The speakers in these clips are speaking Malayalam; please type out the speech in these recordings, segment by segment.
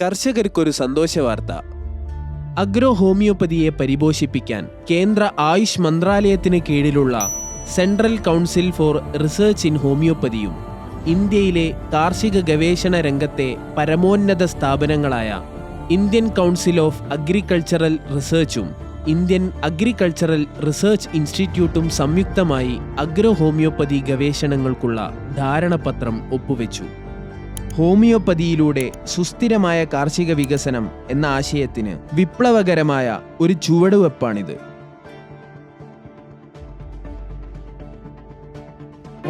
കർഷകർക്കൊരു സന്തോഷവാർത്ത. അഗ്രോ ഹോമിയോപ്പതിയെ പരിപോഷിപ്പിക്കാൻ കേന്ദ്ര ആയുഷ് മന്ത്രാലയത്തിന് കീഴിലുള്ള central council for research in ഹോമിയോപ്പതിയും ഇന്ത്യയിലെ കാർഷിക ഗവേഷണ രംഗത്തെ പരമോന്നത സ്ഥാപനങ്ങളായ ഇന്ത്യൻ കൗൺസിൽ ഓഫ് അഗ്രികൾച്ചറൽ റിസർച്ചും ഇന്ത്യൻ അഗ്രികൾച്ചറൽ റിസർച്ച് ഇൻസ്റ്റിറ്റ്യൂട്ടും സംയുക്തമായി അഗ്രോ ഹോമിയോപ്പതി ഗവേഷണങ്ങൾക്കുള്ള ധാരണാപത്രം ഒപ്പുവെച്ചു. ഹോമിയോപ്പതിയിലൂടെ സുസ്ഥിരമായ കാർഷിക വികസനം എന്ന ആശയത്തിന് വിപ്ലവകരമായ ഒരു ചുവടുവെപ്പാണിത്.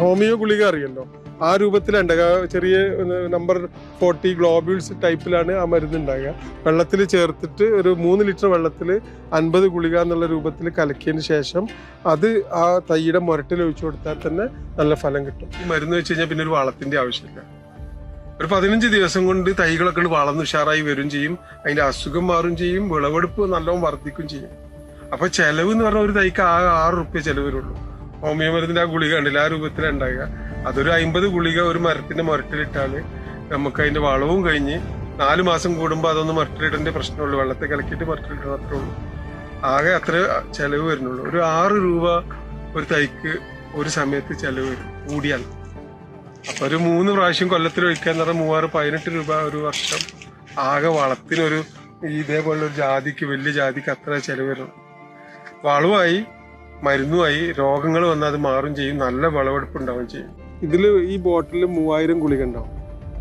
ഹോമിയോ ഗുളിക അറിയല്ലോ, ആ രൂപത്തിലുണ്ട്. ചെറിയ നമ്പർ 40 ഗ്ലോബ്യൂൾസ് ടൈപ്പിലാണ് ആ മരുന്ന് ഉണ്ടാകുക. വെള്ളത്തിൽ ചേർത്തിട്ട് ഒരു 3 ലിറ്റർ വെള്ളത്തിൽ 50 ഗുളിക എന്നുള്ള രൂപത്തിൽ കലക്കിയതിന് ശേഷം അത് ആ തൈയുടെ മുരട്ടിൽ ഒഴിച്ചു കൊടുത്താൽ തന്നെ നല്ല ഫലം കിട്ടും. ഈ മരുന്ന് വെച്ച് കഴിഞ്ഞാൽ പിന്നെ ഒരു വളത്തിന്റെ ആവശ്യമില്ല. ഒരു 15 ദിവസം കൊണ്ട് തൈകളൊക്കെ വളർന്ന് ഉഷാറായി വരും ചെയ്യും. അതിന്റെ അസുഖം മാറും ചെയ്യും. വിളവെടുപ്പ് നല്ലോണം വർദ്ധിക്കും ചെയ്യും. അപ്പൊ ചെലവ് എന്ന് പറഞ്ഞാൽ ഒരു തൈക്ക് ആ 6 റുപ്യ ചെലവ് വരുള്ളൂ. ഹോമിയോ മരുന്നിന്റെ ആ ഗുളിക ഉണ്ടല്ലോ, ആ രൂപത്തിലുണ്ടാകുക. അതൊരു 50 ഗുളിക ഒരു മരത്തിന്റെ മുരട്ടിലിട്ടാല് നമുക്ക് അതിന്റെ വളവും കഴിഞ്ഞ് 4 മാസം കൂടുമ്പോൾ അതൊന്ന് മുരട്ടിലിടേണ്ട പ്രശ്നമുള്ളൂ. വെള്ളത്തെ കലക്കിയിട്ട് മുരട്ടിലിടണം, അത്രേ ഉള്ളൂ. ആകെ അത്ര ചെലവ് വരുന്നുള്ളൂ. ഒരു 6 രൂപ ഒരു തൈക്ക് ഒരു സമയത്ത് ചെലവ് വരും കൂടിയാൽ. അപ്പൊ ഒരു 3 പ്രാവശ്യം കൊല്ലത്തിൽ ഒഴിക്കാന്ന് പറഞ്ഞാൽ 18 രൂപ ഒരു വർഷം. ആകെ വളത്തിനൊരു ഇതേപോലെ ഒരു ജാതിക്ക്, വലിയ ജാതിക്ക് അത്ര ചെലവ് വരണം. വളവുമായി മരുന്നുമായി രോഗങ്ങൾ വന്നാൽ അത് മാറും ചെയ്യും. നല്ല വിളവെടുപ്പ് ഉണ്ടാവുകയും ചെയ്യും. ഇതിൽ ഈ ബോട്ടിൽ 3000 ഗുളിക ഉണ്ടാവും.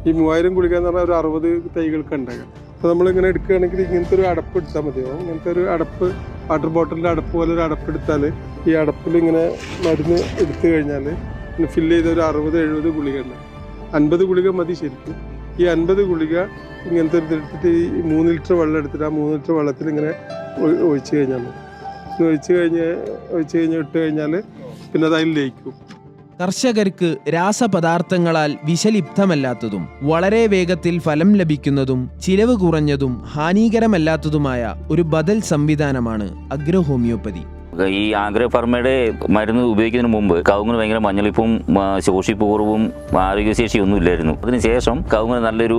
ഈ 3000 ഗുളിക എന്ന് പറഞ്ഞാൽ ഒരു 60 തൈകൾക്ക് ഉണ്ടാകുക. അപ്പോൾ നമ്മളിങ്ങനെ എടുക്കുകയാണെങ്കിൽ ഇങ്ങനത്തെ ഒരു അടപ്പ് എടുത്താൽ മതിയാവും. ഇങ്ങനത്തെ ഒരു അടപ്പ്, വാട്ടർ ബോട്ടിലിൻ്റെ അടപ്പ് പോലെ ഒരു അടപ്പ് എടുത്താൽ ഈ അടപ്പിൽ ഇങ്ങനെ മരുന്ന് എടുത്തു കഴിഞ്ഞാൽ ഫില്ല് ചെയ്ത ഒരു 60-70 ഗുളിക ഉണ്ടാവും. 50 ഗുളിക മതി ശരിക്കും. ഈ 50 ഗുളിക ഇങ്ങനത്തെ എടുത്തിട്ട് ഈ 3 ലിറ്റർ വെള്ളം എടുത്തിട്ട് ആ 3 ലിറ്റർ വെള്ളത്തിൽ ഇങ്ങനെ ഒഴിച്ച് കഴിഞ്ഞാൽ മതി. ഒഴിച്ച് കഴിഞ്ഞ് ഇട്ട് കഴിഞ്ഞാൽ പിന്നെ അത് അതിൽ ലയിക്കും. കർഷകർക്ക് രാസപദാർത്ഥങ്ങളാൽ വിഷലിപ്തമല്ലാത്തതും വളരെ വേഗത്തിൽ ഫലം ലഭിക്കുന്നതും ചിലവ് കുറഞ്ഞതും ഹാനികരമല്ലാത്തതുമായ ഒരു ബദൽ സംവിധാനമാണ് അഗ്രോ ഹോമിയോപ്പതി. ഈ ആഗ്രോ ഫാർമയുടെ മരുന്ന് ഉപയോഗിക്കുന്നതിന് മുമ്പ് കവുങ്ങിന് ഭയങ്കര മഞ്ഞളിപ്പും ശോഷിപ്പ് കുറവും ആരോഗ്യശേഷിയും ഒന്നും ഇല്ലായിരുന്നു. അതിനുശേഷം കവുങ്ങിന് നല്ലൊരു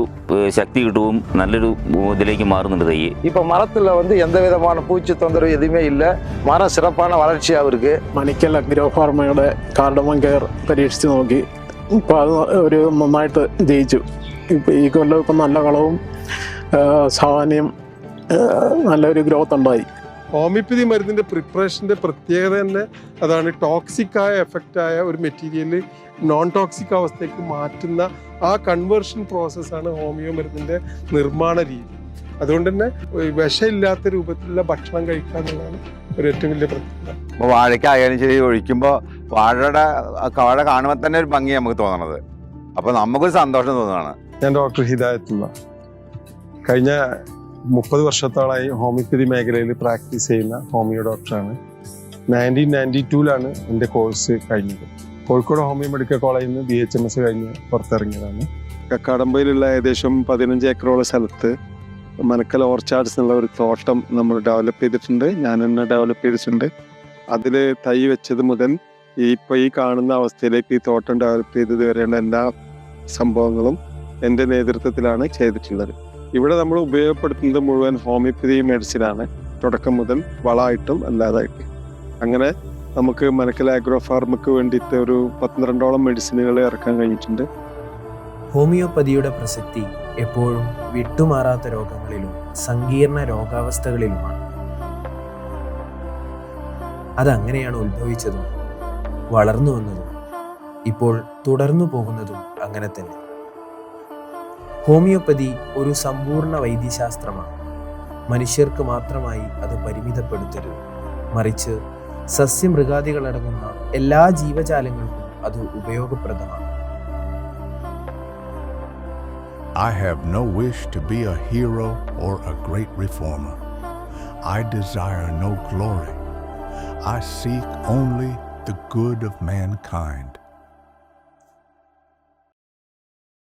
ശക്തി കിട്ടുകയും നല്ലൊരു ഇതിലേക്ക് മാറുന്നുണ്ട് തൈ. இப்போ மரத்தில் எந்த விதமான பூச்சி தொந்தரவு எதுவுமே இல்லை. மரம் சிறப்பான வளர்ச்சியாக இருக்கு. മണിക്കൽ അഗ്രോ ഫാർമയുടെ കാർഡമം കെയർ പരീക്ഷിച്ച് നോക്കി. ഇപ്പം അത് ഒരു നന്നായിട്ട് ജയിച്ചു. ഇപ്പം ഈ കൊല്ലം ഇപ്പം നല്ല കളവും സാമാന്യം നല്ലൊരു ഗ്രോത്ത് ഉണ്ടായി. ഹോമിയോപ്പതി മരുന്നിന്റെ പ്രിപ്പറേഷന്റെ പ്രത്യേകത തന്നെ അതാണ്. ടോക്സിക് ആയ എഫക്റ്റ് ആയ ഒരു മെറ്റീരിയൽ നോൺ ടോക്സിക് അവസ്ഥയ്ക്ക് മാറ്റുന്ന ആ കൺവേർഷൻ പ്രോസസ്സാണ് ഹോമിയോ മരുന്നിന്റെ നിർമ്മാണ രീതി. അതുകൊണ്ട് തന്നെ വിഷമില്ലാത്ത രൂപത്തിലുള്ള ഭക്ഷണം കഴിക്കുക എന്നുള്ളതാണ് ഒരു ഏറ്റവും വലിയ പ്രത്യേകത. ഇപ്പോൾ വാഴയ്ക്ക് ആയാലും ശരി, ഒഴിക്കുമ്പോൾ വാഴ കാണുമ്പോൾ തന്നെ ഒരു ഭംഗി നമുക്ക് തോന്നണത്. അപ്പോൾ നമുക്കൊരു സന്തോഷം തോന്നുകയാണ്. ഞാൻ ഡോക്ടർ ഹിദായത്തുള്ള കഴിഞ്ഞ 30 വർഷത്തോളമായി ഹോമിയോപ്പതി മേഖലയിൽ പ്രാക്ടീസ് ചെയ്യുന്ന ഹോമിയോ ഡോക്ടറാണ്. 1992 എൻ്റെ കോഴ്സ് കഴിഞ്ഞത്. കോഴിക്കോട് ഹോമിയോ മെഡിക്കൽ കോളേജിൽ നിന്ന് BHMS കഴിഞ്ഞ് പുറത്തിറങ്ങിയതാണ്. കക്കാടമ്പയിലുള്ള ഏകദേശം 15 ഏക്കറോളം സ്ഥലത്ത് മനക്കൽ ഓർച്ചാർഡ്സ് എന്നുള്ള ഒരു തോട്ടം നമ്മൾ ഡെവലപ്പ് ചെയ്തിട്ടുണ്ട്. ഞാൻ തന്നെ ഡെവലപ്പ് ചെയ്തിട്ടുണ്ട്. അതിൽ തൈ വെച്ചത് മുതൽ ഇപ്പോൾ ഈ കാണുന്ന അവസ്ഥയിലേക്ക് ഈ തോട്ടം ഡെവലപ്പ് ചെയ്തത് വരെയുള്ള എല്ലാ സംഭവങ്ങളും എൻ്റെ നേതൃത്വത്തിലാണ് ചെയ്തിട്ടുള്ളത്. ഇവിടെ നമ്മൾ ഉപയോഗപ്പെടുത്തുന്നത് മുഴുവൻ ഹോമിയോപ്പതി മെഡിസിനാണ്, തുടക്കം മുതൽ വളമായിട്ടും അല്ലാതായിട്ടും. അങ്ങനെ നമുക്ക് മനക്കൽ ആഗ്രോ ഫാർമക്ക് വേണ്ടിയിട്ട് ഒരു 12ഓളം മെഡിസിനുകൾ ഇറക്കാൻ കഴിഞ്ഞിട്ടുണ്ട്. ഹോമിയോപ്പതിയുടെ പ്രസക്തി എപ്പോഴും വിട്ടുമാറാത്ത രോഗങ്ങളിലും സങ്കീർണ രോഗാവസ്ഥകളിലുമാണ്. അതങ്ങനെയാണ് ഉത്ഭവിച്ചതും വളർന്നു വന്നതും ഇപ്പോൾ തുടർന്നു പോകുന്നതും അങ്ങനെ തന്നെ. ഹോമിയോപ്പതി ഒരു സമ്പൂർണ്ണ വൈദ്യശാസ്ത്രമാണ്. മനുഷ്യർക്ക് മാത്രമായി അത് പരിമിതപ്പെടുത്തരുത്, മറിച്ച് സസ്യമൃഗാദികളടങ്ങുന്ന എല്ലാ ജീവജാലങ്ങൾക്കും അത് ഉപയോഗപ്രദമാണ്. I have no wish to be a hero or a great reformer. I desire no glory. I seek only the good of mankind.